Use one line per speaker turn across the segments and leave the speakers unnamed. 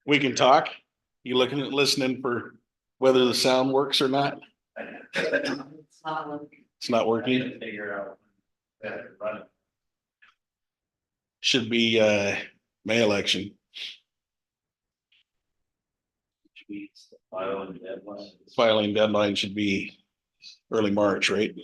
We can talk. You looking at listening for whether the sound works or not? It's not working.
Figure out.
Should be May election. Filing deadline should be early March, right?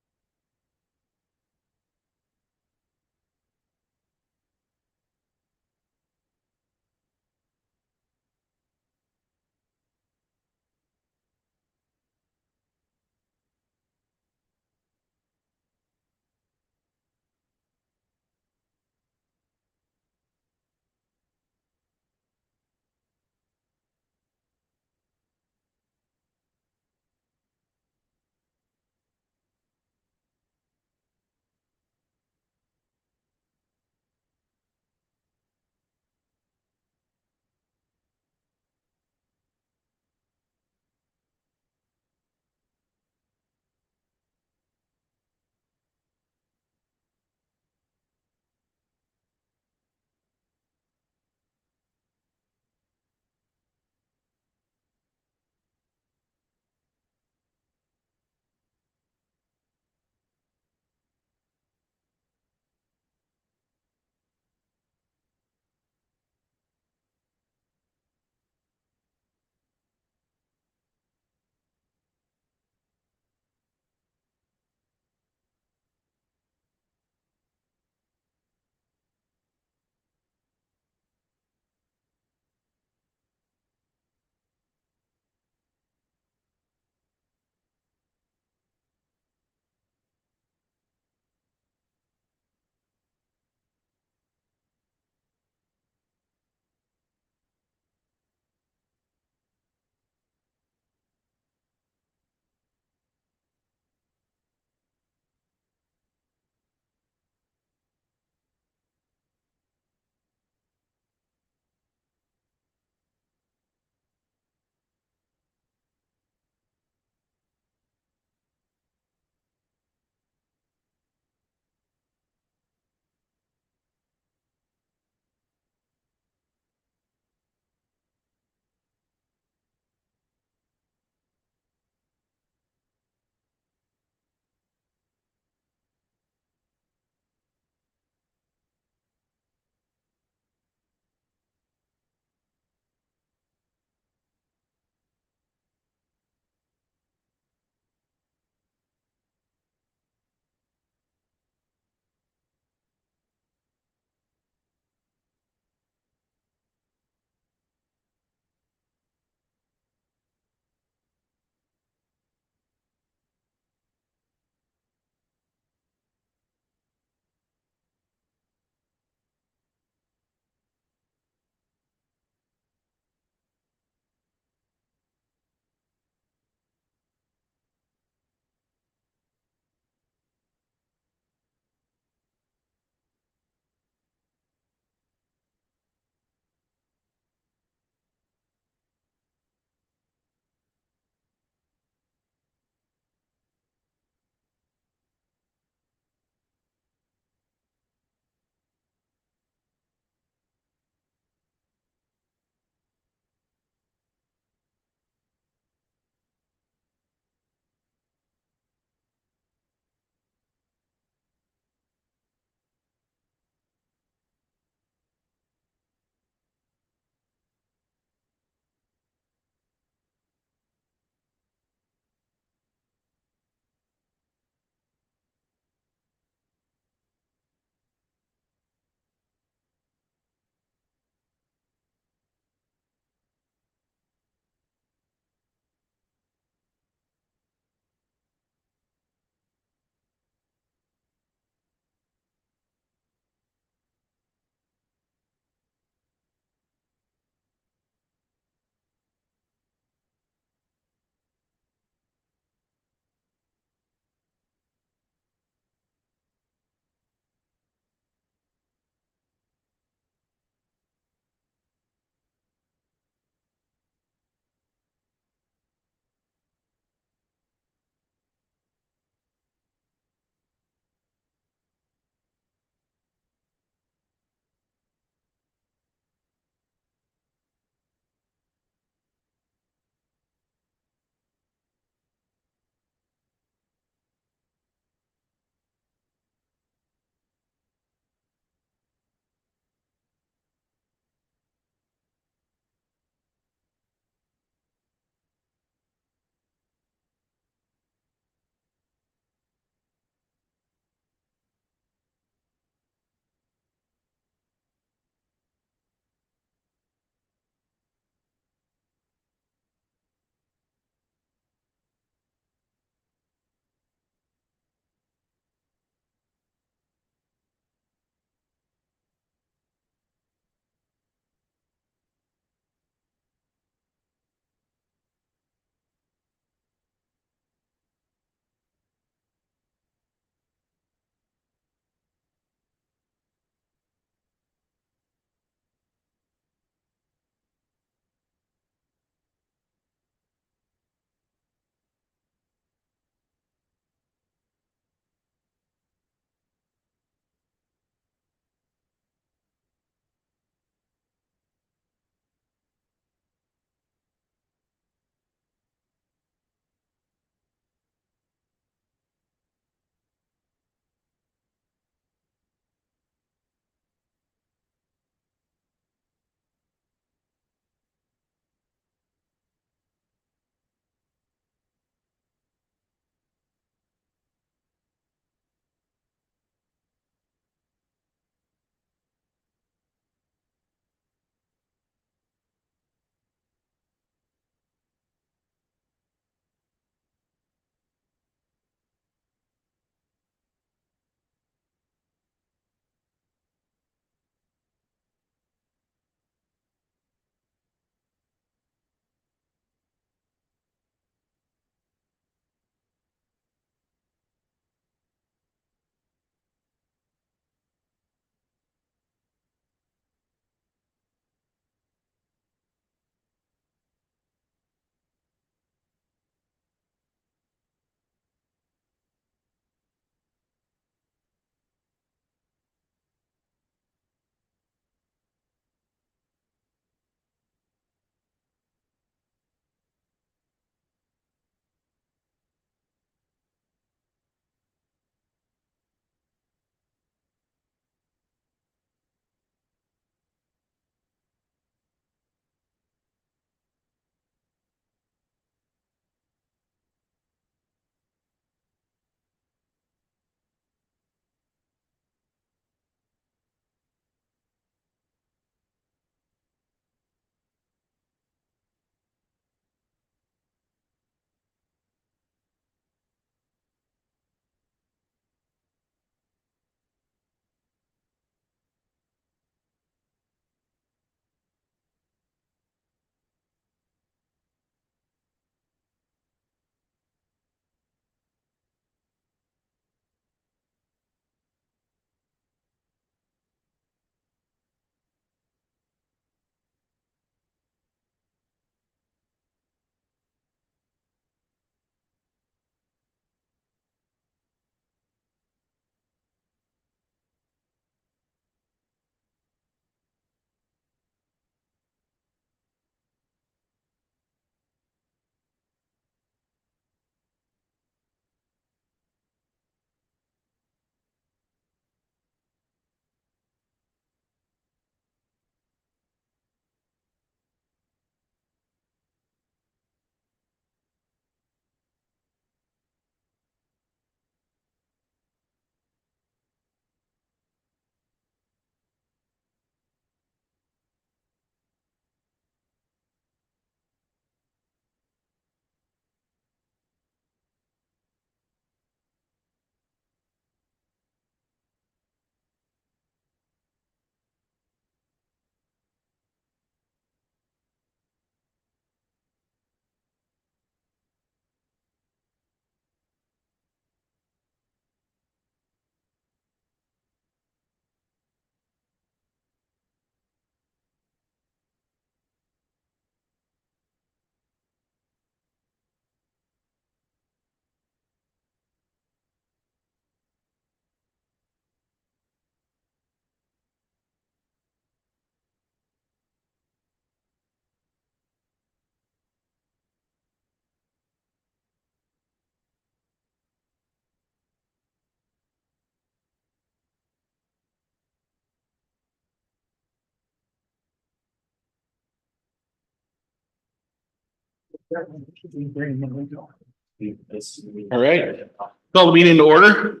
All right. Call the meeting to order.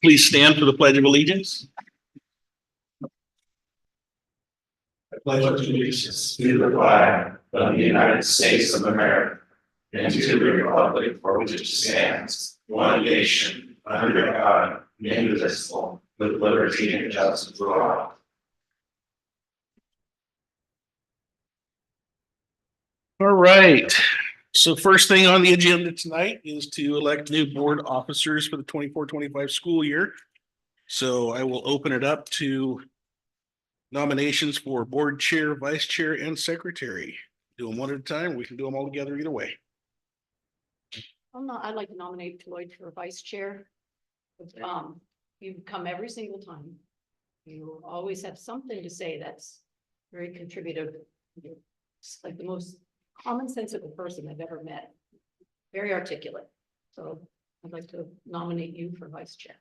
Please stand for the Pledge of Allegiance.
I pledge allegiance to the flag of the United States of America and to the republic for which it stands, one nation, under God, indivisible, with liberty and justice for all.
All right. So first thing on the agenda tonight is to elect new board officers for the 24-25 school year. So I will open it up to nominations for board chair, vice chair, and secretary. Do them one at a time. We can do them all together either way.
I'd like to nominate Floyd for vice chair. You come every single time. You always have something to say that's very contributive. You're just like the most commonsensical person I've ever met. Very articulate. So I'd like to nominate you for vice chair.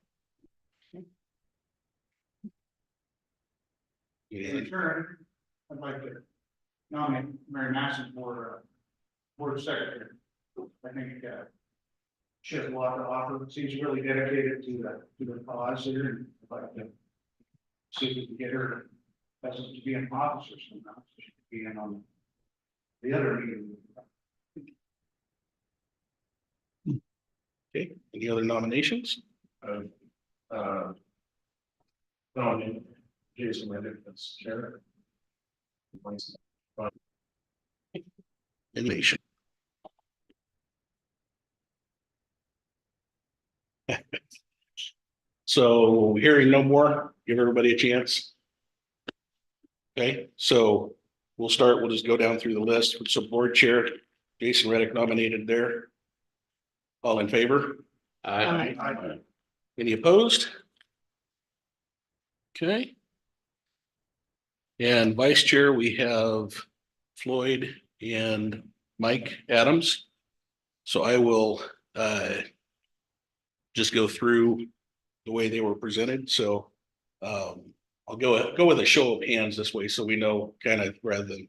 In return, I'd like to nominate Mary Massey for board secretary. I think she has a lot to offer. Seems really dedicated to the cause here, and I'd like to see if we can get her doesn't to be an officer somehow. So she could be in on the other meeting.
Okay, any other nominations?
Nominate Jason Reddick as chair.
Nomination. So hearing no more, give everybody a chance. Okay, so we'll start, we'll just go down through the list. So board chair, Jason Reddick nominated there. All in favor?
Aye.
Any opposed? Okay. And vice chair, we have Floyd and Mike Adams. So I will just go through the way they were presented. So I'll go with a show of hands this way so we know kind of rather than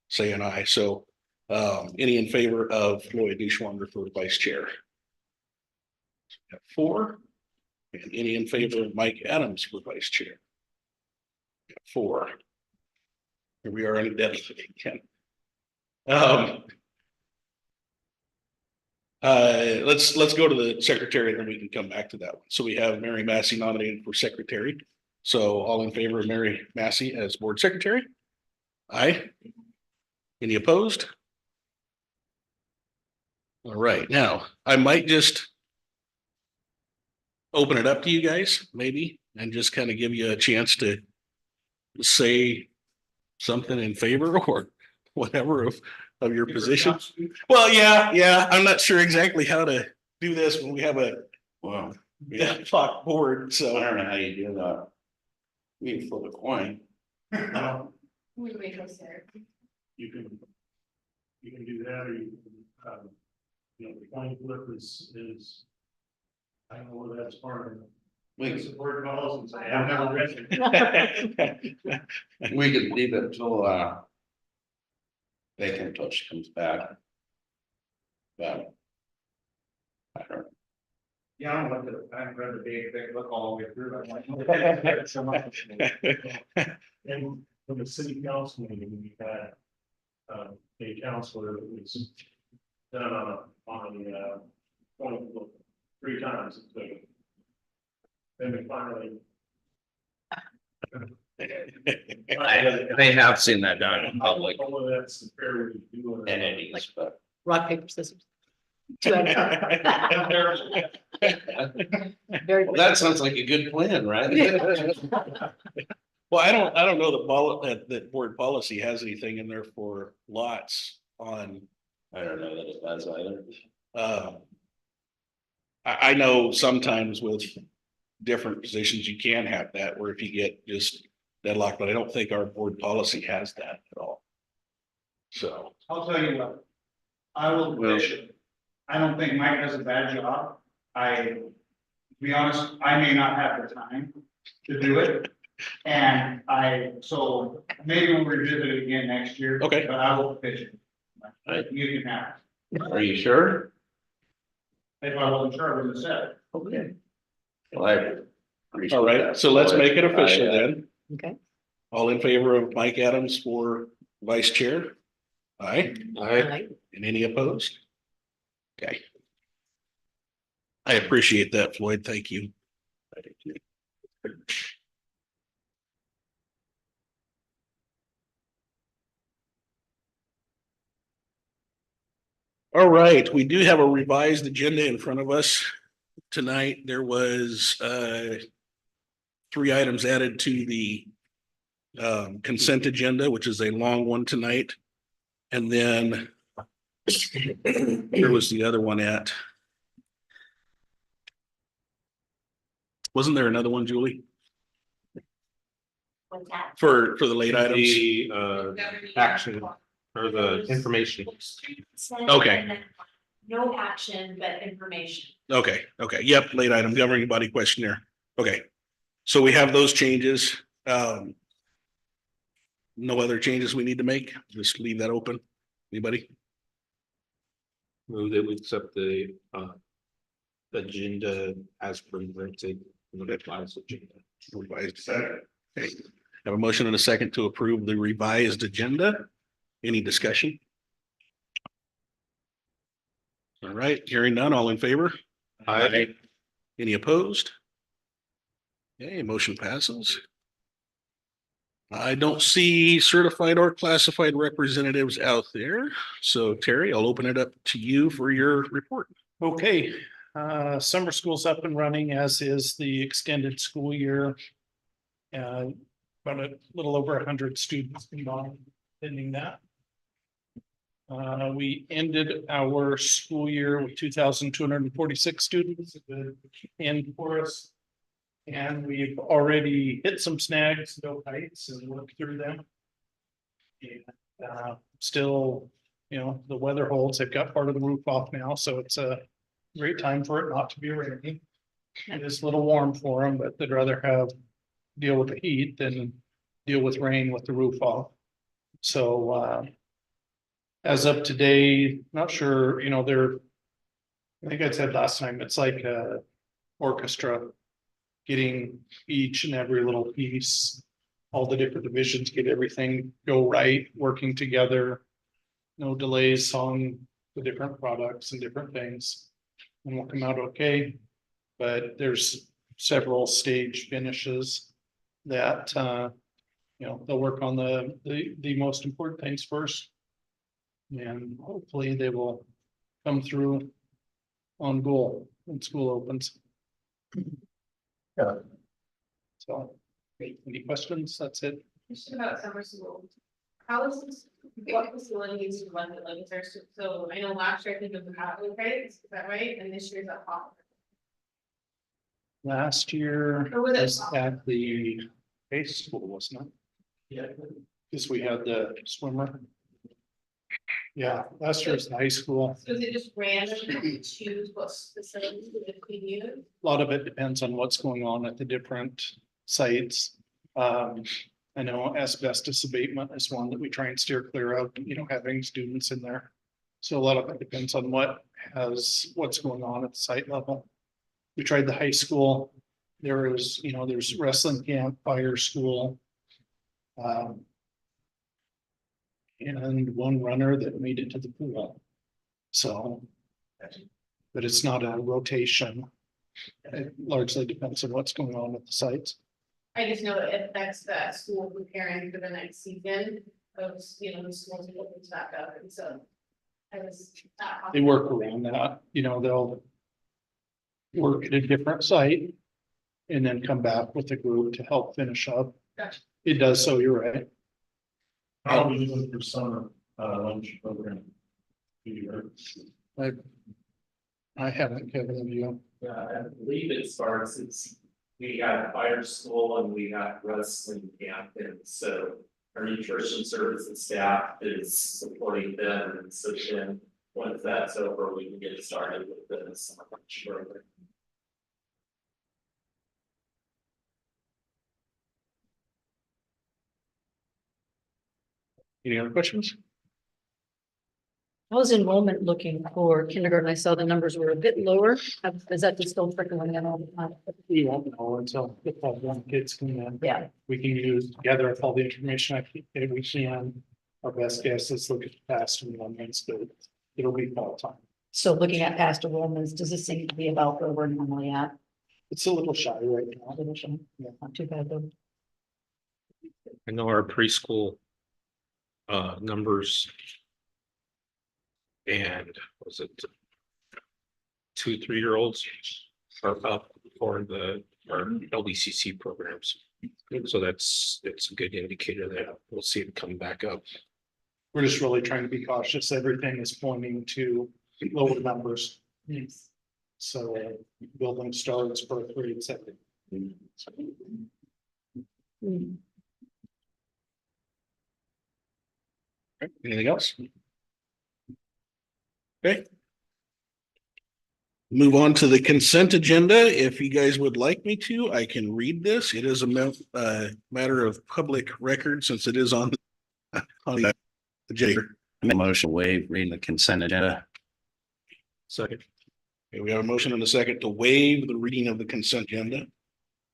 say an aye. So any in favor of Floyd Neuschwander for vice chair? Got 4. And any in favor of Mike Adams for vice chair? Got 4. Here we are in a deficit again. Let's go to the secretary and then we can come back to that one. So we have Mary Massey nominated for secretary. So all in favor of Mary Massey as board secretary? Aye. Any opposed? All right, now I might just open it up to you guys, maybe, and just kind of give you a chance to say something in favor or whatever of your position. Well, yeah, I'm not sure exactly how to do this when we have a deadlocked board, so.
I don't know how you do that. We flip a coin.
We make us there.
You can do that, or you can, the coin flip is. I don't know whether that's part of the support calls and say, I've never read it.
We could leave it till they can until she comes back. But I don't know.
Yeah, I haven't read the big thing, look all the way through. I'm like, so much. And from the city council meeting, we had a counselor that was done on the point 3 times. Then we finally.
They have seen that done in public
All of that's the fair way to do it.
entities, but.
Rock, paper, scissors. 2 at a time. Very.
Well, that sounds like a good plan, right?
Well, I don't know that board policy has anything in there for lots on.
I don't know that it does either.
I know sometimes with different positions, you can have that where if you get just deadlocked, but I don't think our board policy has that at all. So.
I'll tell you what, I will petition. I don't think Mike does a bad job. To be honest, I may not have the time to do it. And so maybe we'll revisit it again next year.
Okay.
But I will petition.
Right.
You can have it.
Are you sure?
If I wasn't sure, I wouldn't have said it.
Okay. Well, I appreciate
All right,
that.
so let's make it
I,
official then.
Okay.
All in favor of Mike Adams for vice chair? Aye.
Aye.
And any opposed? Okay. I appreciate that, Floyd. Thank you. All right, we do have a revised agenda in front of us tonight. There was three items added to the consent agenda, which is a long one tonight. And then here was the other one at. Wasn't there another one, Julie,
What's that?
for the late items?
The action or the information.
Okay.
No action, but information.
Okay, yep, late item governing body questionnaire. Okay. So we have those changes. No other changes we need to make. Just leave that open. Anybody?
Move that we accept the agenda as presented. Revised agenda.
Revised. Okay. Have a motion and a second to approve the revised agenda. Any discussion? All right, hearing none, all in favor?
Aye.
Any opposed? Okay, motion passes. I don't see certified or classified representatives out there. So Terry, I'll open it up to you for your report.
Okay, summer school's up and running, as is the extended school year. About a little over 100 students involved attending that. We ended our school year with 2,246 students at the end for us. And we've already hit some snags, no heights, and worked through them. And still, you know, the weather holds. They've got part of the roof off now, so it's a great time for it not to be raining. It is a little warm for them, but they'd rather deal with the heat than deal with rain with the roof off. So as of today, not sure, you know, I think I said last time, it's like a orchestra. Getting each and every little piece, all the different divisions, get everything go right, working together. No delays on the different products and different things. And we'll come out okay. But there's several stage finishes that you know, they'll work on the most important things first. And hopefully they will come through on goal when school opens.
Yeah.
So, any questions? That's it.
Question about summer school. How is this, what facilities to run it, like, is there, so I know last year I think it was at okay, is that right? And this year's at Hawk.
Last year
Or was it-
was at the base school, wasn't it?
Yeah.
Because we had the swimmer. Yeah, last year was the high school.
So is it just random to choose what facilities we use?
A lot of it depends on what's going on at the different sites. I know asbestos abatement is one that we try and steer clear of, you know, having students in there. So a lot of it depends on what's going on at the site level. We tried the high school. There is, you know, there's wrestling camp, fire school. And one runner that made it to the pool. So. But it's not a rotation. It largely depends on what's going on at the sites.
I just know that if that's that school preparing for the next season, those, you know, the schools will open back up, and so. I was.
They work around that, you know, they'll. Work at a different site. And then come back with a group to help finish up.
Gotcha.
It does, so you're right.
How are we doing for summer lunch program?
I haven't, Kevin, have you?
I believe it starts, we got fire school and we got wrestling camp, and so our nutrition services staff is supporting them, and so then once that's over, we can get started with the summer lunch program.
Any other questions?
How's enrollment looking for kindergarten? I saw the numbers were a bit lower. Is that just still trickling in all the time?
We won't know until the fall one kids come in.
Yeah,
We can use together all the information that we can. Our best guess is look at past enrollments, but it'll be fall time.
so looking at past enrollments, does this seem to be about where we're normally at?
It's a little shy right now.
Not too bad though.
I know our preschool numbers. And was it 2-3-year-olds are up for our LDCC programs. So it's a good indicator that we'll see it come back up.
We're just really trying to be cautious. Everything is pointing to lower numbers.
Yes.
So building starts, birth rates, everything.
Anything else? Okay. Move on to the consent agenda. If you guys would like me to, I can read this. It is a matter of public record since it is on the agenda.
Motion waive reading the consent agenda.
Second.
Okay, we have a motion and a second to waive the reading of the consent agenda.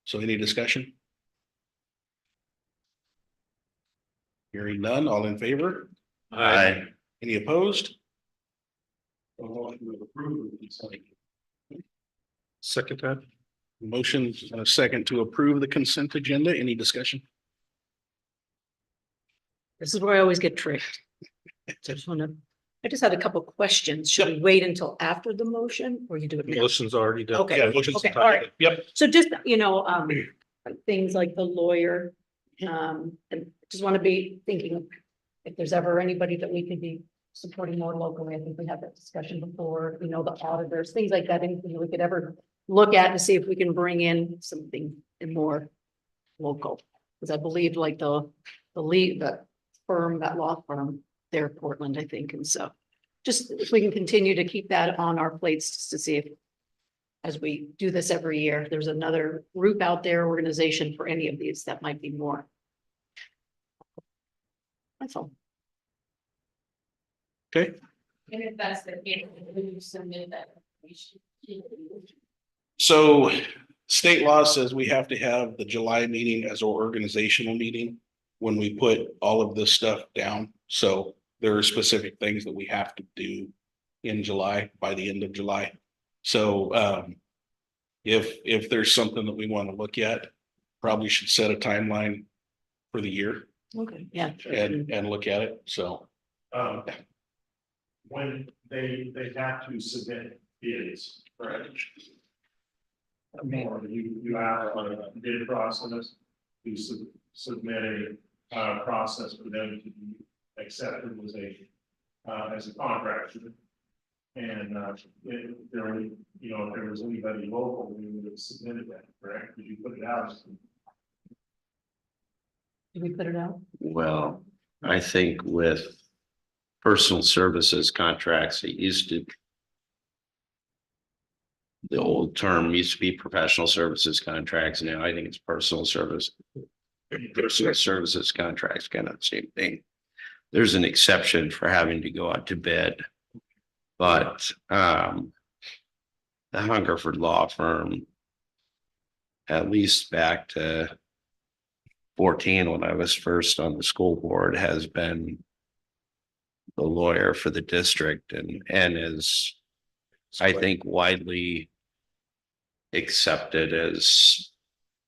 So any discussion? Hearing none, all in favor?
Aye.
Any opposed?
Second that.
Motion and a second to approve the consent agenda. Any discussion?
This is where I always get tricked. So I just had a couple questions. Should we wait until after the motion or you do it now?
Motion's already done.
Okay.
Yeah, motion's
Okay,
done.
all right.
Yep.
So just, things like the lawyer, and just want to be thinking if there's ever anybody that we could be supporting more locally. I think we had that discussion before, the auditors, things like that, anything we could ever look at to see if we can bring in something more local. Because I believe like the firm, that law firm there, Portland, I think. And so just if we can continue to keep that on our plates just to see if, as we do this every year, if there's another group out there, organization for any of these that might be more. That's all.
Okay,
And if that's the case, when you submit that information.
so state law says we have to have the July meeting as our organizational meeting when we put all of this stuff down. So there are specific things that we have to do in July, by the end of July. So if there's something that we want to look at, probably should set a timeline for the year
Okay, yeah.
and look at it. So
When they have to submit bids, right? Or you have a bid process, you submit a process for them to be accepted as a contractor. And if there was anybody local, we would have submitted that, correct? Did you put it out?
Did we put it out?
Well, I think with personal services contracts, it used to. The old term used to be professional services contracts. Now I think it's personal services contracts, kind of the same thing. There's an exception for having to go out to bid. But the Hungerford Law Firm, at least back to 14, when I was first on the school board, has been the lawyer for the district and is, I think, widely accepted as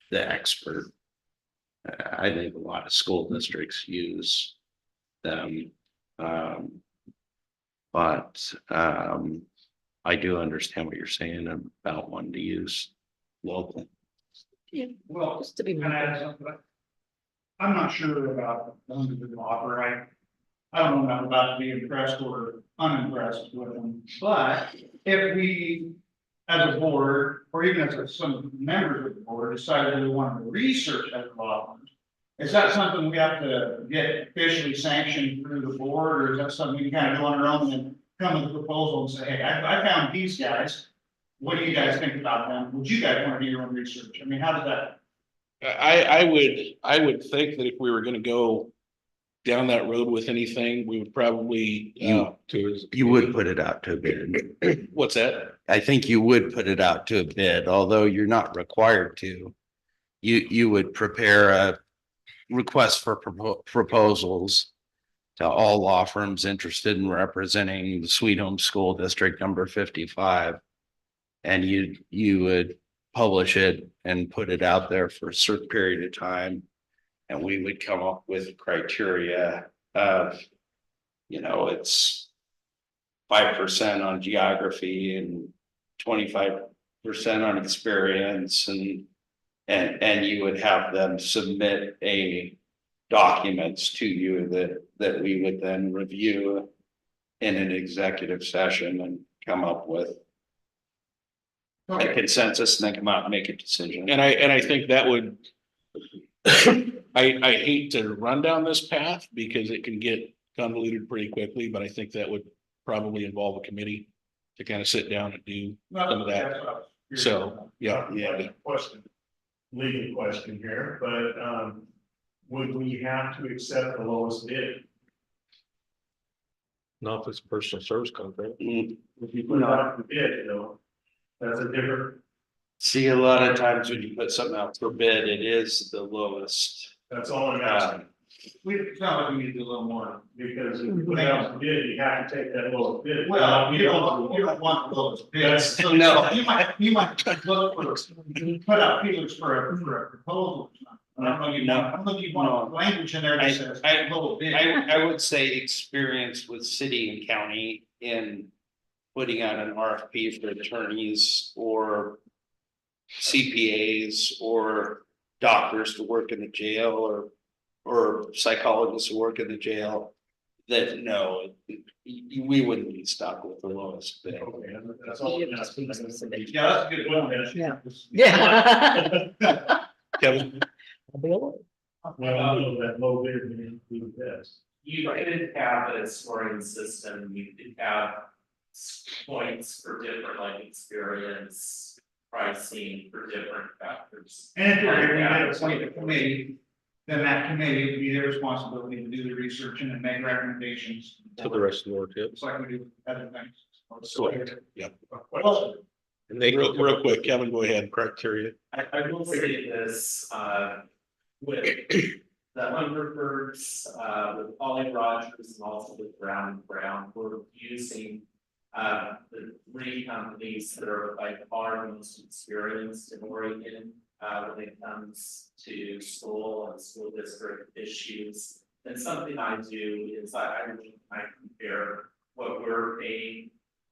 the expert. I think a lot of school districts use them. But I do understand what you're saying about wanting to use local.
Yeah,
Well,
just to be.
can I add something? I'm not sure about the individual offer. I don't know enough about to be impressed or unimpressed with them, but if we, as a board, or even as some members of the board decided we wanted to research that law firm, is that something we have to get officially sanctioned through the board, or is that something we can kind of do on our own and come with a proposal and say, hey, I found these guys. What do you guys think about them? Would you guys want to do your own research? I mean, how does that?
I would think that if we were going to go down that road with anything, we would probably,
You would put it out to a bid.
what's that?
I think you would put it out to a bid, although you're not required to. You would prepare a request for proposals to all law firms interested in representing the Sweet Home School District number 55. And you would publish it and put it out there for a certain period of time. And we would come up with criteria of, it's 5% on geography and 25% on experience, and you would have them submit documents to you that we would then review in an executive session and come up with a consensus and then come out and make a decision.
And I think that would, I hate to run down this path because it can get convoluted pretty quickly, but I think that would probably involve a committee to kind of sit down and do some of that. So, yeah.
Question, legal question here, but, would we have to accept the lowest bid?
Not if it's a personal service contract.
If you put out the bid, that's a different,
See, a lot of times when you put something out for bid, it is the lowest.
that's all I'm asking.
It's not like we need to do a little more.
Because if you put out the bid, you have to take that lowest bid.
Well, you don't want the lowest bid.
Yes.
So
No.
You might look for, put out feelers for a proposal. I don't know you want language in there that says low bid.
I would say experience with city and county in putting out an RFP for attorneys or CPAs or doctors to work in the jail or psychologists who work in the jail, that we wouldn't be stuck with the lowest bid.
Okay, that's all I'm asking.
Yeah, that's a good one.
Yeah.
Yeah.
Kevin?
Well, I know that low bid means do this.
You could have a scoring system, you could have points for different like experience, pricing for different factors.
And if we did appoint a committee, then that committee would be their responsibility to do the research and then make recommendations.
To the rest of the board, yeah.
It's like we do with other things.
Correct.
Well,
And they go
Real quick, Kevin, go ahead.
criteria.
I will say this, with the Hungerfords, with Polly Rogers and also with Brown, we're using the 3 companies that are by far most experienced in Oregon when it comes to school and school district issues. And something I do is I compare what we're paying,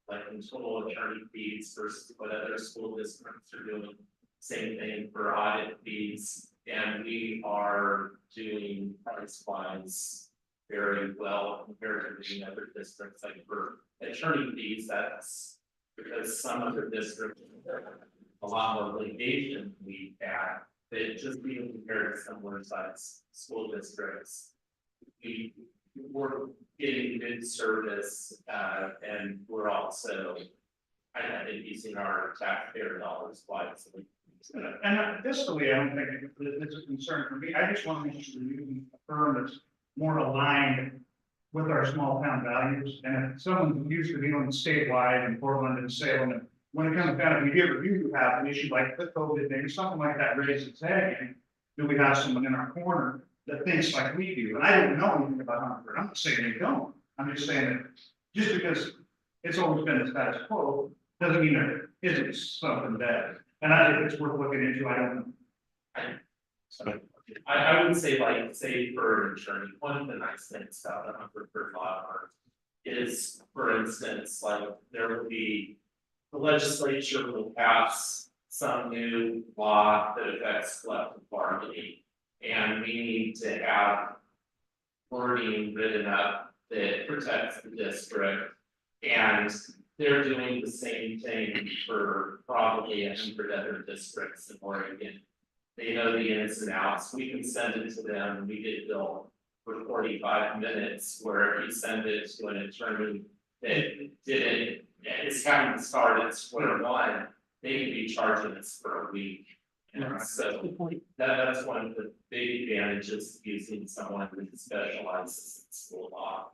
like in total attorney fees versus what other school districts are doing. Same thing for audit fees, and we are doing price wise very well compared to the other districts. Like for attorney fees, that's because some other districts, a lot of litigation we had, that just being compared to similar size school districts, we're getting good service, and we're also, I think, using our taxpayer dollars wisely.
and fiscally, I don't think it's a concern for me. I just want to make sure you're using a firm that's more aligned with our small town values. And if someone used to be on statewide in Portland and Salem, and when it comes down, if you have an issue like the COVID thing, or something like that raises its head, and do we have someone in our corner that thinks like we do? And I don't know anything about Hunter. I'm not saying they don't. I'm just saying that just because it's always been the status quo, doesn't mean there isn't something bad. And I think it's worth looking into. I don't know.
I would say, like, say for an attorney, one of the nice things about the Hungerford law firm is, for instance, like there will be, the legislature will pass some new law that affects collective bargaining. And we need to have wording written up that protects the district. And they're doing the same thing for probably 100 other districts in Oregon. They know the ins and outs. We can send it to them. We did bill for 45 minutes, where if you send it to an attorney that didn't, it's having to start at square one, they could be charging us for a week. And so
Good point.
that's one of the big advantages of using someone who specializes in school law.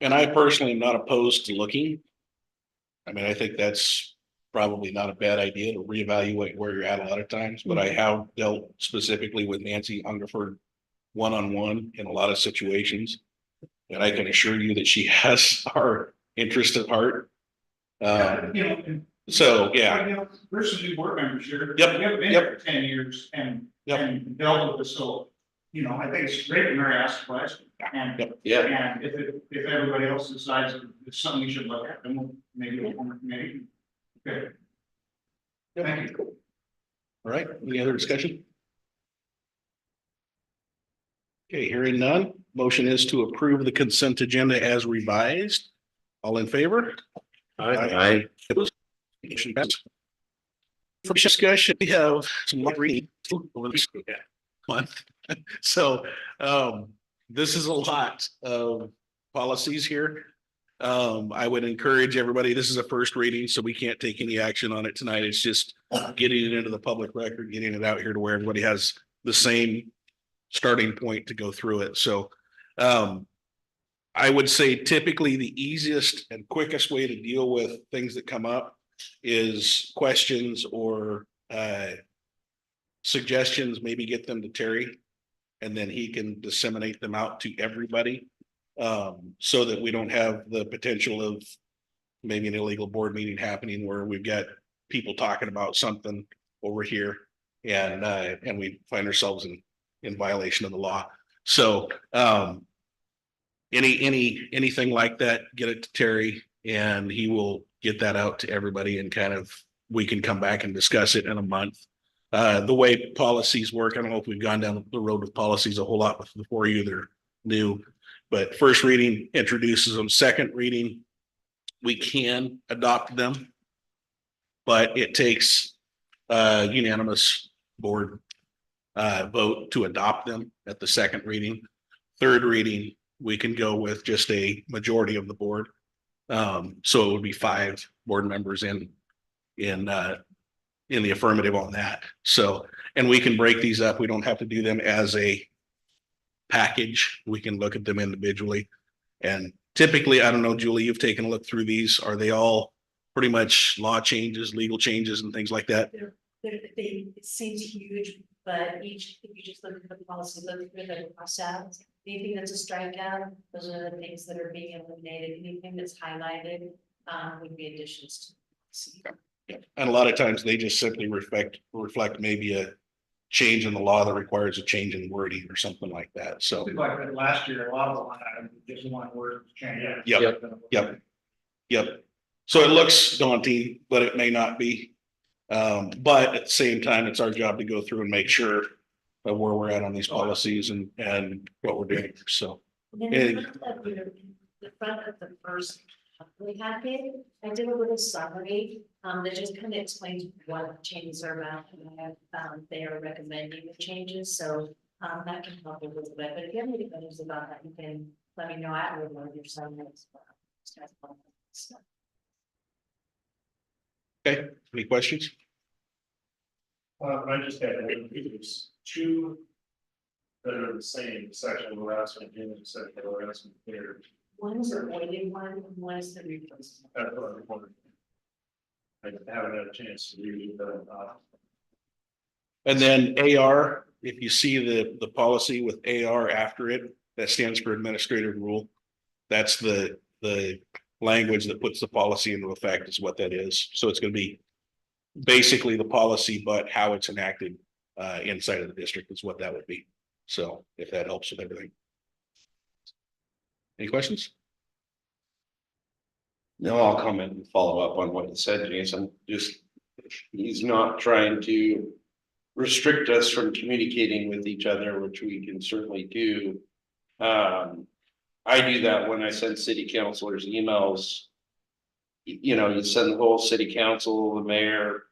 And I personally am not opposed to looking. I mean, I think that's probably not a bad idea to reevaluate where you're at a lot of times, but I have dealt specifically with Nancy Hungerford one-on-one in a lot of situations. And I can assure you that she has our interest at heart.
You know, and-
So, yeah,
You know, there's some new board members here.
Yep,
We have been
yep.
here for 10 years and,
Yep.
and dealt with this, so, you know, I think it's great when Mary asked a question. And,
Yeah,
and if everybody else decides it's something we should look at, then we'll maybe form a committee. Okay. Thank you.
all right, any other discussion? Okay, hearing none, motion is to approve the consent agenda as revised. All in favor?
I,
Motion passed. For discussion, we have some reading over this month. So, this is a lot of policies here. I would encourage everybody, this is a first reading, so we can't take any action on it tonight. It's just getting it into the public record, getting it out here to where everybody has the same starting point to go through it. So, I would say typically the easiest and quickest way to deal with things that come up is questions or suggestions, maybe get them to Terry. And then he can disseminate them out to everybody. So that we don't have the potential of maybe an illegal board meeting happening where we've got people talking about something over here. And we find ourselves in violation of the law. So anything like that, get it to Terry and he will get that out to everybody and kind of, we can come back and discuss it in a month. The way policies work, I don't know if we've gone down the road with policies a whole lot before you, they're new. But first reading introduces them, second reading, we can adopt them. But it takes unanimous board vote to adopt them at the second reading. Third reading, we can go with just a majority of the board. So it would be 5 board members in the affirmative on that. So, and we can break these up. We don't have to do them as a package. We can look at them individually. And typically, I don't know, Julie, you've taken a look through these. Are they all pretty much law changes, legal changes and things like that?
It seems huge, but if you just look at the policy, look through the process, anything that's a strikeout, those are the things that are being eliminated, anything that's highlighted, would be additions to. the policy.
And a lot of times they just simply reflect maybe a change in the law that requires a change in wording or something like that. So,
Like that last year, a lot of the items, just one word change.
Yep. So it looks daunting, but it may not be. But at the same time, it's our job to go through and make sure of where we're at on these policies and what we're doing. So,
And then the front of the first we had here, I did a little summary, that just kind of explains what changes are about, and they are recommending the changes, so that can help a little bit, but if you have any questions about that, you can let me know. I would love your summary as well.
okay, any questions?
I just had, there's 2 that are the same, sexual harassment and sexual harassment there.
One is the voided one, and one is the replacement.
That's what I'm wondering. I haven't had a chance to read it,
And then AR, if you see the policy with AR after it, that stands for administrative rule. That's the language that puts the policy into effect is what that is. So it's going to be basically the policy, but how it's enacted inside of the district is what that would be. So if that helps with everything. Any questions?
no, I'll comment and follow up on what you said, Jason. Just, he's not trying to restrict us from communicating with each other, which we can certainly do. I do that when I send city councilors emails. You know, you send the whole city council, the mayor,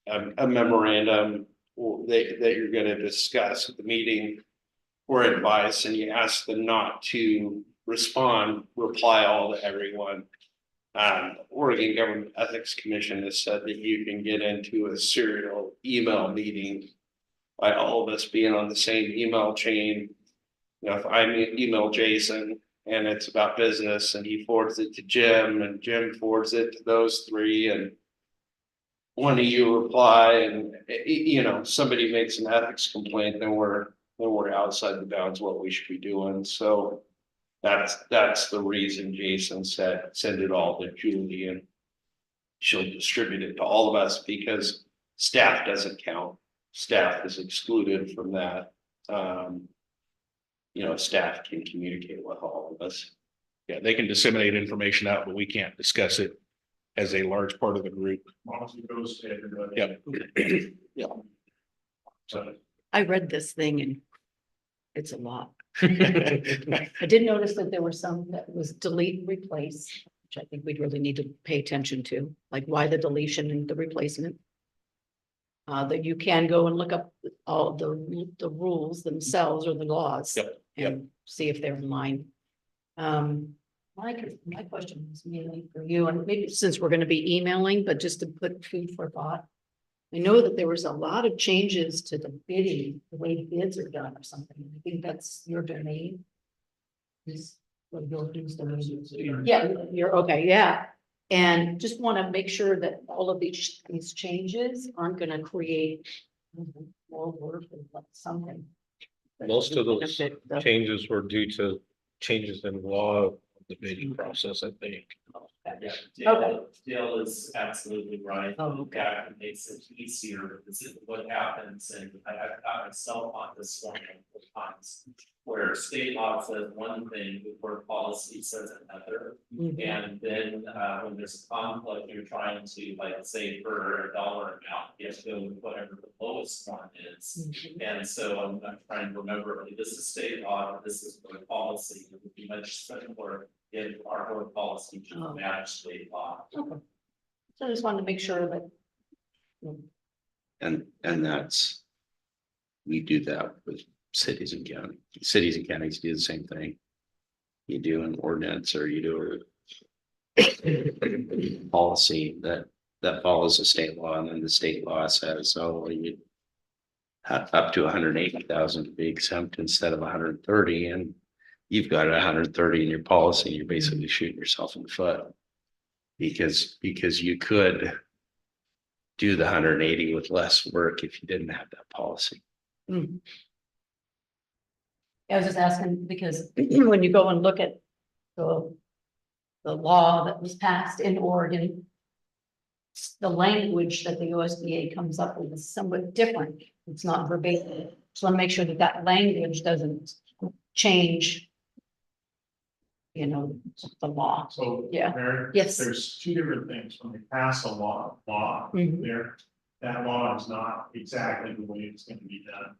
a memorandum that you're going to discuss at the meeting or advice, and you ask them not to respond, reply all to everyone. Oregon Government Ethics Commission has said that you can get into a serial email meeting by all of us being on the same email chain. You know, if I email Jason and it's about business and he forwards it to Jim and Jim forwards it to those three and one of you reply and, you know, somebody makes an ethics complaint, then we're outside the bounds of what we should be doing. So that's the reason Jason said, send it all to Julie and she'll distribute it to all of us because staff doesn't count. Staff is excluded from that. You know, staff can communicate with all of us.
Yeah, they can disseminate information out, but we can't discuss it as a large part of the group.
As long as it goes to everybody.
Yep. Yeah.
So,
I read this thing and it's a lot. I did notice that there were some that was delete and replace, which I think we'd really need to pay attention to, like why the deletion and the replacement. That you can go and look up all the rules themselves or the laws.
Yep.
And see if they're in line. My question is mainly for you, and maybe since we're gonna be emailing, but just to put food for thought. I know that there was a lot of changes to the bidding, the way bids are done or something. I think that's your domain. Is what you'll do is the, yeah, you're okay, yeah. And just want to make sure that all of these changes aren't gonna create more work or like something.
Most of those
Benefit the-
changes were due to changes in law, of the bidding process, I think.
Yeah,
Okay.
Dale is absolutely right.
Oh, okay.
Yeah, it makes it easier, this is what happens, and I've got myself on this one multiple times. Where state law says one thing, the board policy says another,
Mhm.
and then when there's a conflict, you're trying to, like, say for a dollar amount, you have to go with whatever the lowest one is.
Mhm.
And so I'm trying to remember, okay, this is state law, this is board policy, it would be much simpler if our board policy
Oh.
should match state law.
Okay. So I just wanted to make sure that.
And that's, we do that with cities and counties. Cities and counties do the same thing. You do an ordinance or you do a policy that follows the state law, and then the state law says, oh, you have up to 180,000 to be exempt instead of 130, and you've got 130 in your policy, and you're basically shooting yourself in the foot. Because you could do the 180 with less work if you didn't have that policy.
I was just asking because when you go and look at the law that was passed in Oregon, the language that the USDA comes up with is somewhat different. It's not verbatim. So I make sure that that language doesn't change, you know, the law.
So.
Yeah.
Mary,
Yes.
there's two different things. When we pass a law
Mhm.
there, that law is not exactly the way it's gonna be done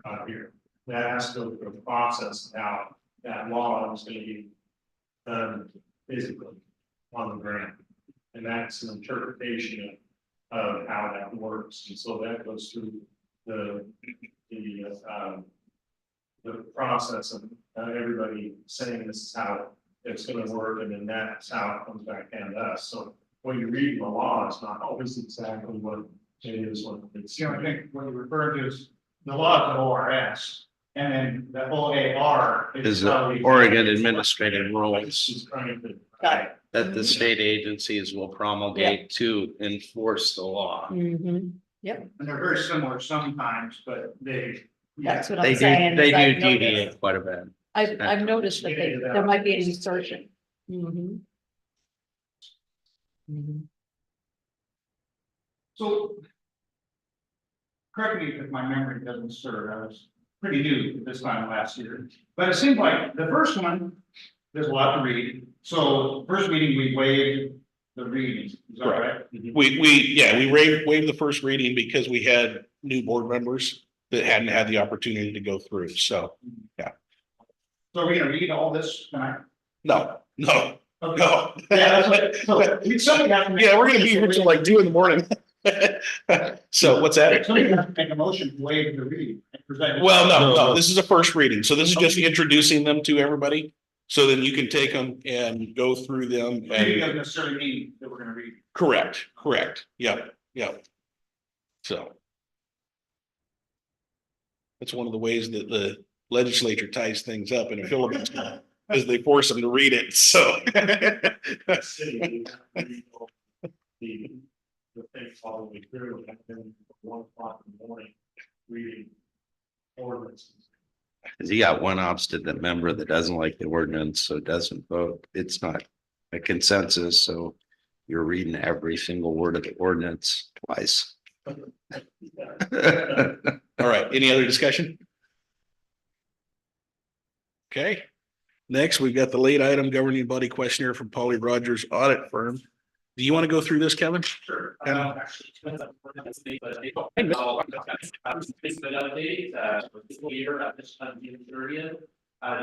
out here. That has to go through a process now. That law is gonna be done physically on the ground. And that's an interpretation of how that works. And so that goes through the process of everybody saying this is how it's gonna work, and then that's how it comes back down to us. So when you read the law, it's not always exactly what it is when it's.
You know, I think what you referred to is the law of the ORS, and then the OAR.
Is
how
the
we-
Oregon Administrative Rules
She's trying to.
Got it.
that the state agencies will promulgate to enforce the law.
Mhm.
And they're very similar sometimes, but they.
That's what
They
I'm
do,
saying.
they
is I've
do
noticed-
deviate quite a bit.
I've noticed that there might be an insertion. Mhm. Mhm.
So. Correct me if my memory doesn't serve, I was pretty new this time last year, but it seemed like the first one, there's a lot to read. So first meeting, we waived the reading, is that right?
We waived the first reading because we had new board members that hadn't had the opportunity to go through, so,
So we're gonna read all this tonight?
no.
Okay.
No.
Yeah, that's what, so somebody has to make-
Yeah, we're gonna be here till like 2 a.m. So what's that?
Somebody has to make a motion to waive the reading. and present it.
Well, no, this is a first reading, so this is just introducing them to everybody. So then you can take them and go through them
Reading
and,
doesn't necessarily mean that we're gonna read.
correct, yep. So. That's one of the ways that the legislature ties things up in a filibuster, is they force them to read it, so.
City, the thing all the way through, and then 1 o'clock in the morning, reading ordinances.
Cause you got one obstinate member that doesn't like the ordinance, so doesn't vote. It's not a consensus, so you're reading every single word of the ordinance twice.
All right, any other discussion? Okay, next, we've got the late item governing body questionnaire from Polly Rogers Audit Firm. Do you want to go through this, Kevin?
Sure.
Yeah.
Actually, fiscal year at this time, June 30th.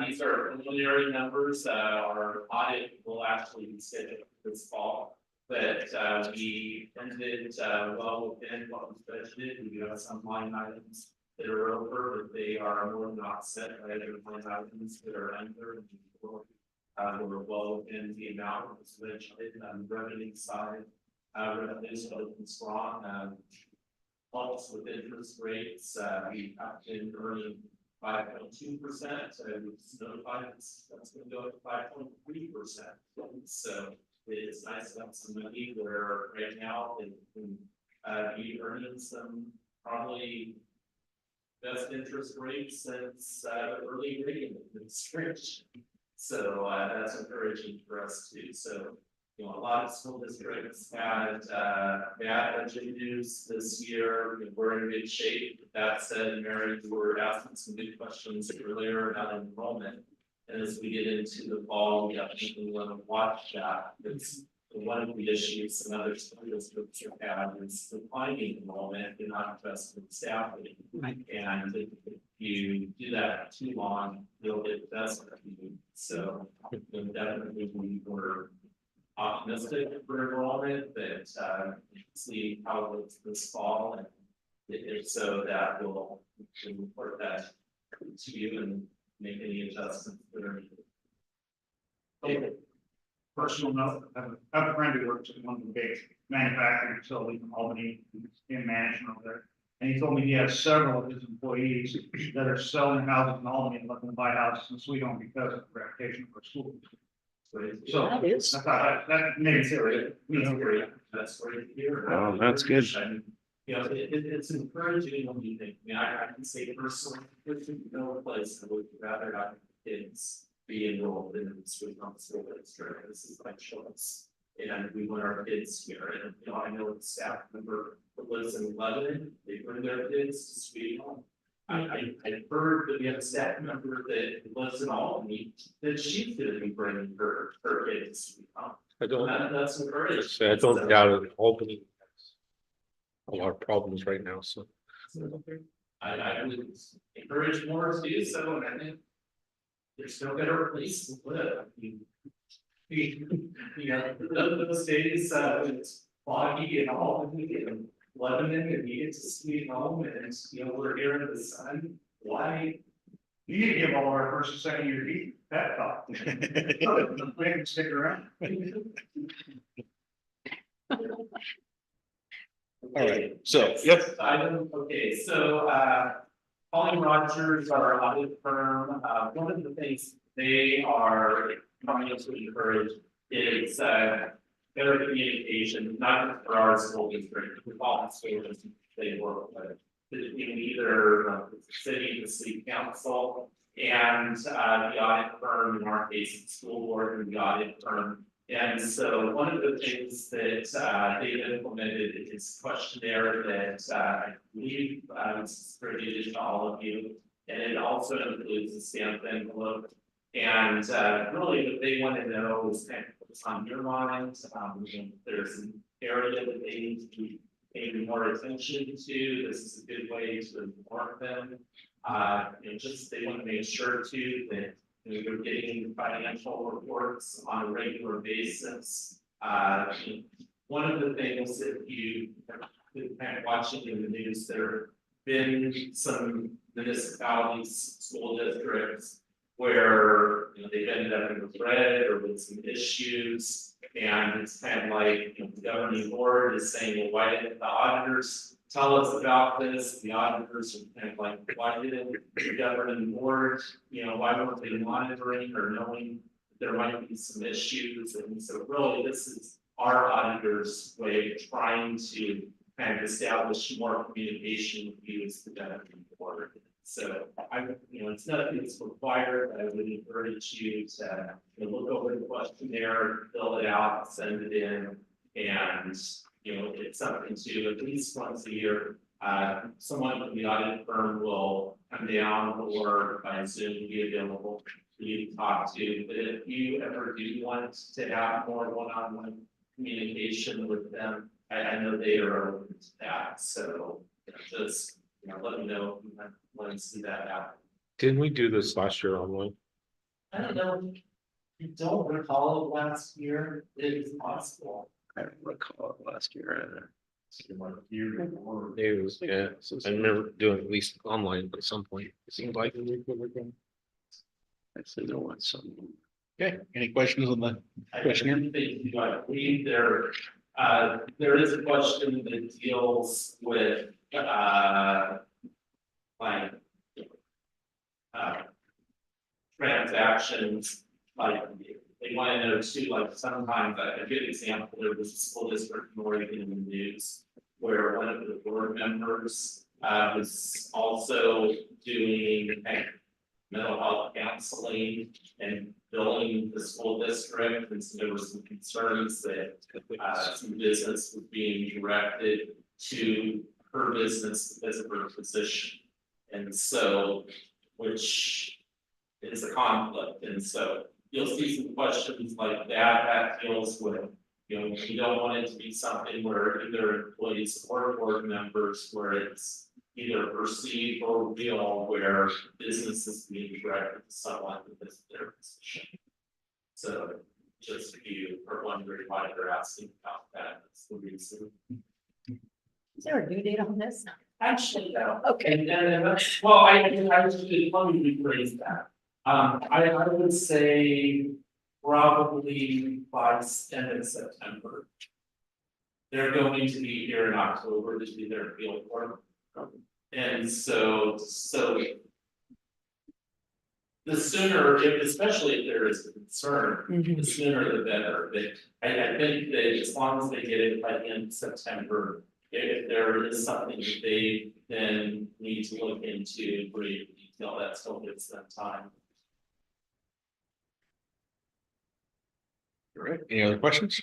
These are preliminary numbers, our audit will actually be scheduled this fall. But we ended well within what was budgeted. We do have some line items that are over, but they are more than offset by other line items that are under. We're well within the amount that was budgeted on the revenue side. Revenues are looking strong. Plus with interest rates, we have been earning 5.2%. So we just notified us that's going to go up to 5.3%. So it's nice to have some money where right now they can be earning some probably best interest rates since early Reagan administration. So that's encouraging for us too. So, you know, a lot of school districts had bad budget news this year. We're in good shape. That said, Mary, you were asking some good questions earlier about enrollment. And as we get into the fall, we definitely want to watch that. It's one of the issues and other school districts have had is declining enrollment and not investing in staffing. And if you do that too long, you'll get desperate. So definitely we were optimistic for enrollment that see how it looks this fall, and if so, that will report that to you and make any adjustments that are needed.
Okay. Personal note, I have a friend who works at one of the big manufacturing facilities in Albany, in management over there. And he told me he has several of his employees that are selling houses in Albany and looking to buy houses in Sweet because of the reputation of our school. So
That is.
I thought that maybe
That's great to hear.
Oh, that's good.
You know, it's encouraging when you think, I mean, I can say personally, there's no place I would rather have kids be enrolled in the Sweet School District. This is like choice. And we want our kids here. And, you know, I know the staff member that lives in Lebanon, they bring their kids to Sweet Home. I heard that we have a staff member that lives in Albany, that she's gonna be bringing her kids to Sweet Home.
I don't,
That's encouraging.
I don't doubt it. Albany has a lot of problems right now, so.
I would encourage more to do so, and I think there's no better place to live. You know, those days, it's foggy and all, and Lebanon, and you get to Sweet Home, and you know, we're here in the sun. Why?
you need to give all our first and second year heat that thought. We can stick around.
All right, so, yep,
Okay, so, Polly Rogers, our audit firm, one of the things they are trying to encourage is, better communication, not just for our school district, with all the schools they work with. Between either the city, the city council, and, the audit firm, in our case, the school board and the audit firm. And so one of the things that they've implemented is a questionnaire that I believe is distributed to all of you. And it also includes a stamped envelope. And really what they want to know is kind of what's on your mind. There's an area that they need to be paying more attention to. This is a good way to inform them. You know, just they want to make sure too that you're getting financial reports on a regular basis. One of the things that you have been kind of watching in the news, there have been some municipalities, school districts where, you know, they've ended up in the red or with some issues. And it's kind of like, you know, the governing board is saying, well, why didn't the auditors tell us about this? The auditors are kind of like, why didn't the governing board, you know, why weren't they monitoring or knowing there might be some issues? And so really, this is our auditors' way of trying to kind of establish more communication with you as the governing board. So I, you know, it's nothing that's required. I would encourage you to, you know, look over the questionnaire, fill it out, send it in, and, you know, it's something to at least once a year. Someone from the audit firm will come down or by Zoom be available for you to talk to. But if you ever do want to have more one-on-one communication with them, I know they are open to that. So, you know, just, you know, let me know if you want to see that happen.
Didn't we do this last year online?
I don't know. I don't recall it last year. It is possible.
I don't recall it last year either.
It was, yeah, I remember doing at least online at some point. It seemed like.
I said there was some.
Okay, any questions on the questionnaire?
I believe there is a question that deals with, like, transactions, like, they want to know too, like, sometimes, a good example, there was a school district in Oregon in the news where one of the board members, was also doing mental health counseling and billing the school district, and so there were some concerns that some business was being directed to her business because of her position. And so, which is a conflict, and so you'll see some questions like that deals with, you know, you don't want it to be something where either employees or board members, where it's either perceived or real, where business is being directed to someone because of their position. So just if you are wondering why they're asking about that, that's the reason.
Is there a due date on this?
Actually, no.
Okay.
And then, well, I was, let me rephrase that. I would say probably by end of September. They're going to be here in October to do their field work. And so the sooner, especially if there is a concern, the sooner the better. But I think that as long as they get it by the end of September, if there is something that they then need to look into in great detail, that still gives them time.
All right, any other questions?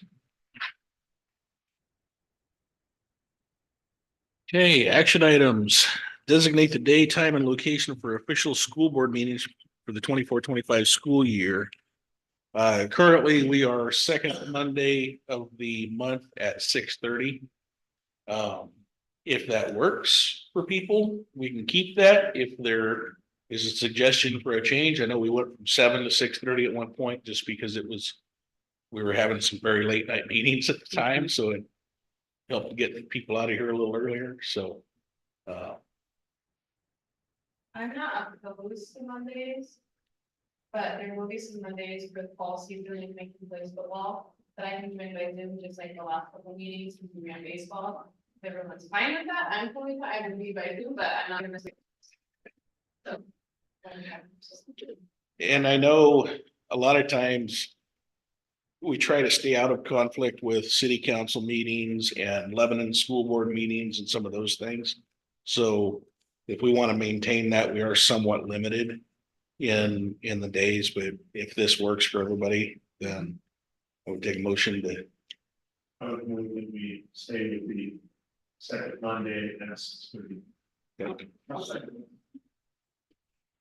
Okay, action items. Designate the day, time, and location for official school board meetings for the 24-25 school year. Currently, we are second Monday of the month at 6:30. If that works for people, we can keep that. If there is a suggestion for a change, I know we went from 7 to 6:30 at one point, just because we were having some very late night meetings at the time, so it helped get people out of here a little earlier, so.
I'm not opposed to Mondays. But there will be some Mondays with policies really making place football, but I can join by Zoom, just like the last couple meetings, we can be on baseball. If everyone's fine with that, I'm totally fine, I would be by Zoom, but I'm not gonna say. So.
And I know a lot of times we try to stay out of conflict with city council meetings and Lebanon school board meetings and some of those things. So if we want to maintain that, we are somewhat limited in the days, but if this works for everybody, then I would take a motion to.
I would move that we stay with the second Monday and it's going to be.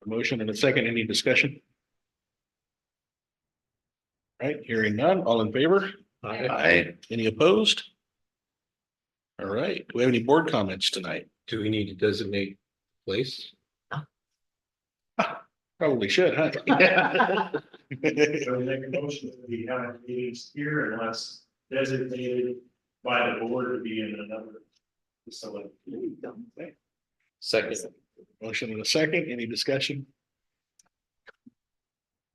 A motion and a second, any discussion? All right, hearing none, all in favor? Any opposed? All right, do we have any board comments tonight?
Do we need to designate place?
Probably should, huh?
So make a motion that we have meetings here unless designated by the board to be in another facility.
Second.
Motion and a second, any discussion?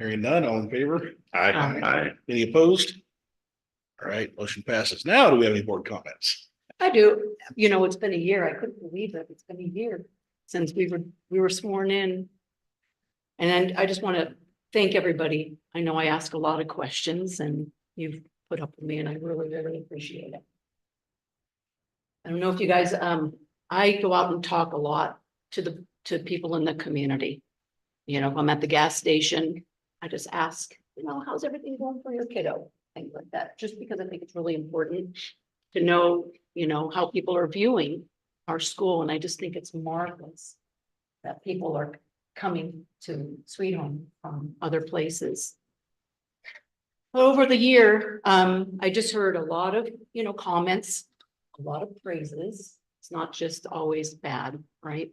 Hearing none, all in favor?
I,
Any opposed? All right, motion passes. Now, do we have any board comments?
I do, you know, it's been a year. I couldn't believe it. It's been a year since we were sworn in. And I just want to thank everybody. I know I ask a lot of questions and you've put up with me and I really, really appreciate it. I don't know if you guys, I go out and talk a lot to people in the community. You know, if I'm at the gas station, I just ask, you know, how's everything going for your kiddo? Things like that, just because I think it's really important to know, you know, how people are viewing our school. And I just think it's marvelous that people are coming to Sweet Home from other places. Over the year, I just heard a lot of, you know, comments, a lot of praises. It's not just always bad, right?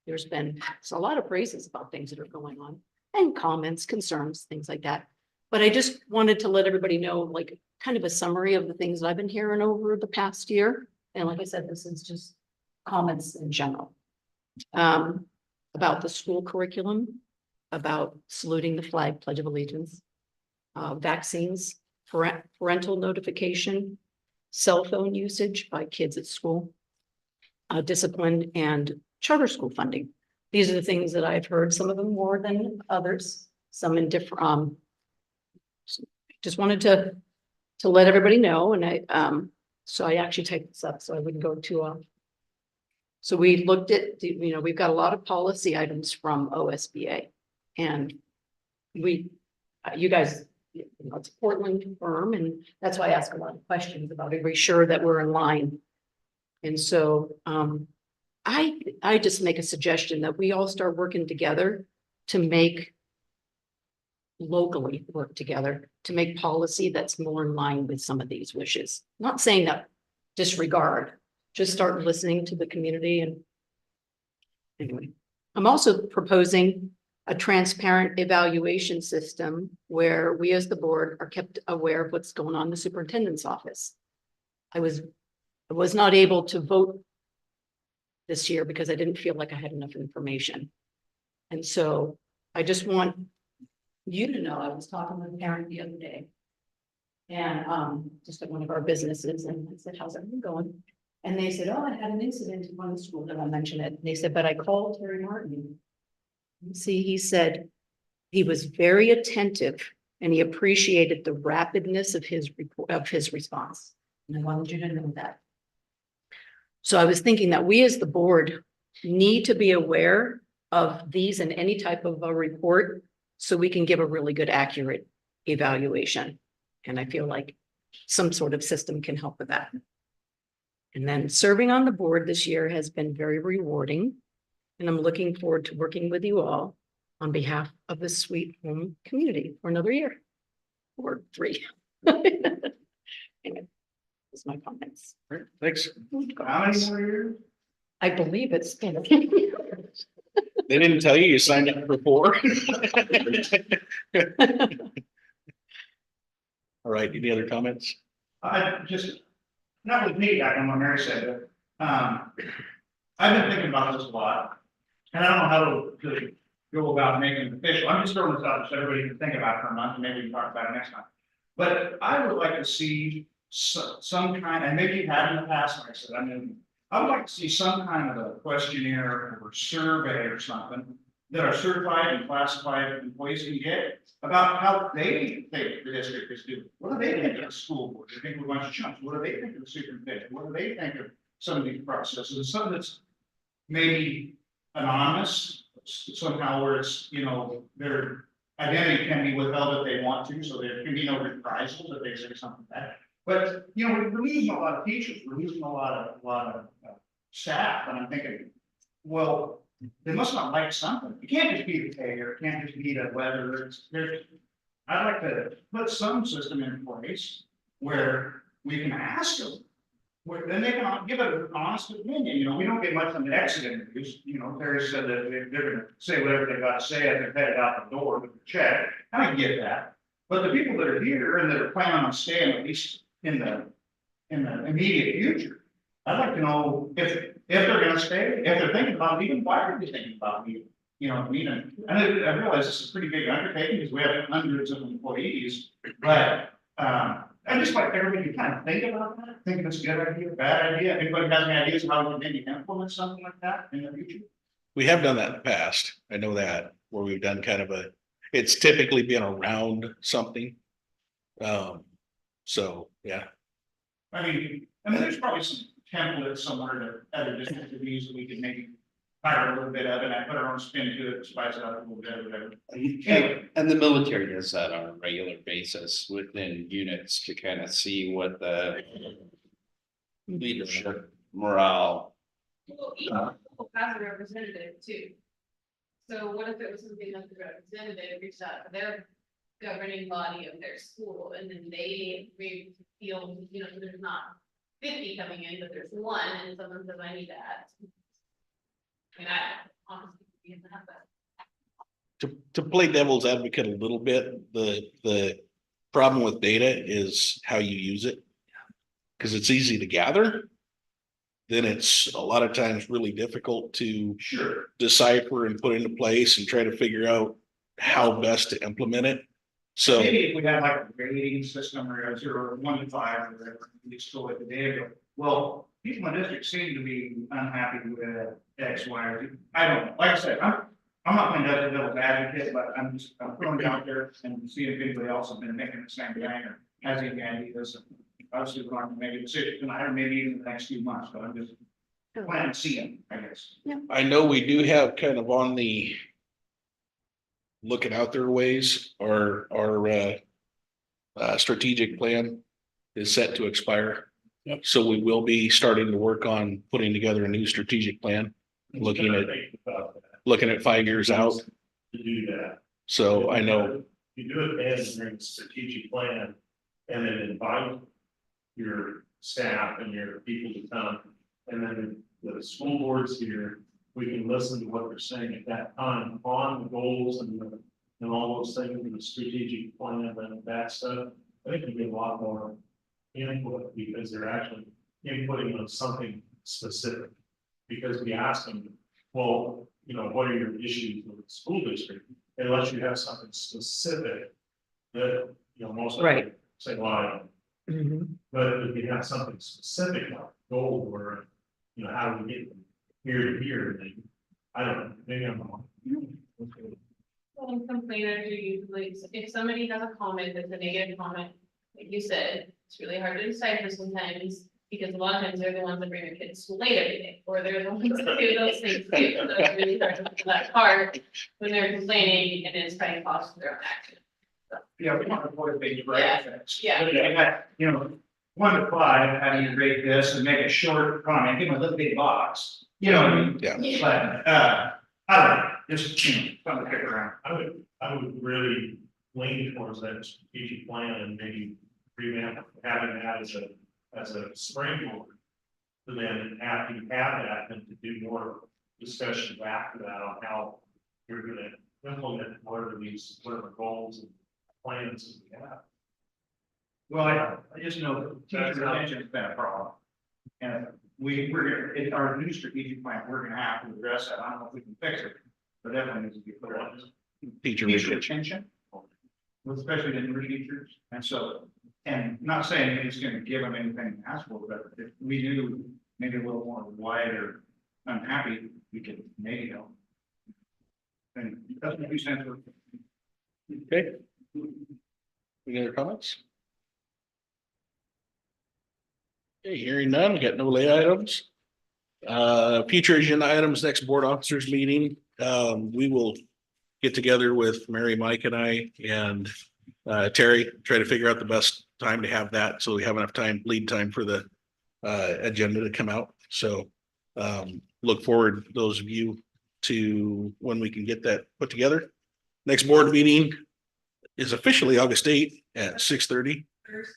There's been a lot of praises about things that are going on and comments, concerns, things like that. But I just wanted to let everybody know, like, kind of a summary of the things I've been hearing over the past year. And like I said, this is just comments in general. About the school curriculum, about saluting the flag, Pledge of Allegiance, vaccines, parental notification, cell phone usage by kids at school, discipline and charter school funding. These are the things that I've heard, some of them more than others, some in different, just wanted to let everybody know. And so I actually typed this up so I wouldn't go too so we looked at, you know, we've got a lot of policy items from OSBA and you guys, you know, it's a Portland firm and that's why I ask a lot of questions about it, be sure that we're in line. And so I just make a suggestion that we all start working together to make locally work together to make policy that's more in line with some of these wishes. Not saying that disregard, just start listening to the community. And anyway, I'm also proposing a transparent evaluation system where we as the board are kept aware of what's going on in the superintendent's office. I was not able to vote this year because I didn't feel like I had enough information. And so I just want you to know, I was talking with a parent the other day and just at one of our businesses and I said, how's everything going? And they said, oh, I had an incident in one of the schools and I mentioned it. And they said, but I called Terry Martin. See, he said he was very attentive and he appreciated the rapidness of his response. And I wanted you to know that. So I was thinking that we as the board need to be aware of these in any type of a report so we can give a really good, accurate evaluation. And I feel like some sort of system can help with that. And then serving on the board this year has been very rewarding. And I'm looking forward to working with you all on behalf of the Sweet Home community for another year or 3. Anyway, that's my comments.
All right, thanks.
How many more years?
I believe it's been.
They didn't tell you signed up for 4? All right, any other comments?
I just, not with me, I don't know what Mary said, but, I've been thinking about this a lot. And I don't know how to go about making it official. I'm just throwing this out so everybody can think about it for a month and maybe we can talk about it next time. But I would like to see some kind, and maybe you have in the past, like I said, I would like to see some kind of a questionnaire or survey or something that our certified and classified employees can get about how they think the district is doing. What do they think of the school board? Do they think we're a bunch of chumps? What do they think of the superintendent? What do they think of some of these processes? Something that's maybe anonymous somehow, where it's, you know, their identity can be withheld if they want to, so there can be no reprisals if they say something bad. But, you know, we're losing a lot of teachers, we're losing a lot of staff, and I'm thinking, well, they must not like something. It can't just be the pay, or it can't just be the weather. I'd like to put some system in place where we can ask them, where then they can give an honest opinion. You know, we don't get much on the exit interviews. You know, Terry said that they're gonna say whatever they got to say as they're headed out the door with the check. I can get that. But the people that are here and that are planning on staying, at least in the immediate future, I'd like to know if they're gonna stay, if they're thinking about leaving, why are they thinking about leaving? You know what I mean? And I realize this is a pretty big undertaking because we have hundreds of employees, but, I just like everybody to kind of think about that, think if it's a good idea, bad idea. Anybody has any ideas of how we can maybe implement something like that in the future?
We have done that in the past. I know that, where we've done kind of it's typically been around something. So, yeah,
I mean, there's probably some templates somewhere to other districts of these that we could maybe hire a little bit of it and put our own spin to it, spice it up a little bit, or whatever. Anyway,
And the military does that on a regular basis within units to kind of see what the leadership morale.
Well, each school has a representative too. So what if it was something that the representative reached out to their governing body of their school, and then they maybe feel, you know, there's not 50 coming in, but there's one, and someone says, I need that. And I honestly, we have that.
to play devil's advocate a little bit, the problem with data is how you use it. Because it's easy to gather. Then it's a lot of times really difficult to
sure.
decipher and put into place and try to figure out how best to implement it. So,
Maybe if we had like a grading system or a 0 or 1 to 5 or whatever, we just go with the data. Well, people in the district seem to be unhappy with X, Y, or Z. I don't, like I said, I'm not going to devil's advocate, but I'm throwing it out there and seeing if anybody else has been making the same thing or has any ideas. Obviously, we're going to make a decision tonight or maybe even the next few months, but I'm just planning to see them, I guess.
I know we do have kind of on the looking out their ways, our strategic plan is set to expire.
Yep.
So we will be starting to work on putting together a new strategic plan, looking at 5 years out.
To do that.
So I know,
You do it as a strategic plan and then invite your staff and your people to come. And then the school boards here, we can listen to what they're saying at that time on the goals and all those things, and the strategic plan and that stuff. I think we get a lot more input because they're actually inputting on something specific. Because we ask them, well, you know, what are your issues with the school district? Unless you have something specific that, you know, most of them say, well, I don't. But if you have something specific, like goal or, you know, how do we get from here to here, then I don't know, maybe I'm wrong.
Well, complainers are usually, if somebody has a comment that's a negative comment, like you said, it's really hard to decipher sometimes. Because a lot of times they're the ones that bring their kids to school late every day, or they're the ones that do those things too. So it's really hard to put that part when they're complaining and it's trying to foster their own action.
Yeah, we want to avoid things,
Yeah.
right?
Yeah.
And that, you know, 1 to 5, how do you rate this and make a short comment, give them a little big box, you know what I mean?
yeah,
But, I don't know, just, you know, something to kick around.
I would really lean towards that strategic plan and maybe revamp having that as a springboard. To then after you have that, then to do more discussion after that on how you're gonna implement whatever goals and plans that we have.
Well, I just know that teacher retention has been a problem. And we're, in our new strategic plan, we're gonna have to address that. I don't know if we can fix it, but definitely needs to be put on.
teacher
Teacher
retention.
retention, especially the new teachers, and so, and not saying it's gonna give them anything to ask for, but if we do maybe a little more wide or unhappy, we could maybe help. And that's what we stand for.
Okay. Any other comments? Okay, hearing none, we got no lay items. Future agenda items, next board officers meeting, we will get together with Mary, Mike and I and Terry, try to figure out the best time to have that, so we have enough time, lead time for the agenda to come out. So look forward, those of you, to when we can get that put together. Next board meeting is officially August 8th at 6:30.
Thursday.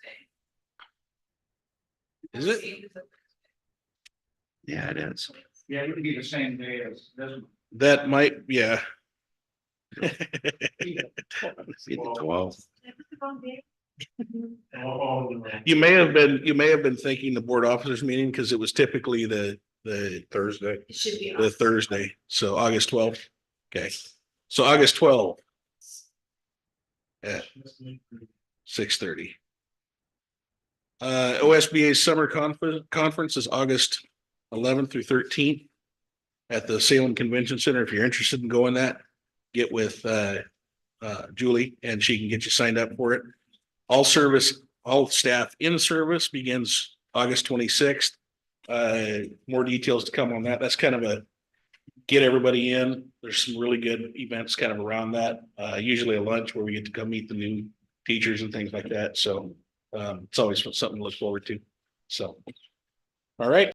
Is it?
Yeah, it is.
Yeah, it would be the same day as this one.
That might, yeah.
Be the 12th.
You may have been thinking the board officers meeting because it was typically the Thursday,
It should be.
the Thursday. So August 12th. Okay, so August 12th. At 6:30. OSBA's summer conference is August 11th through 13th. At the Salem Convention Center. If you're interested in going that, get with Julie and she can get you signed up for it. All staff in service begins August 26th. More details to come on that. That's kind of a get everybody in. There's some really good events kind of around that. Usually a lunch where we get to come meet the new teachers and things like that. So it's always something to look forward to. So, all right.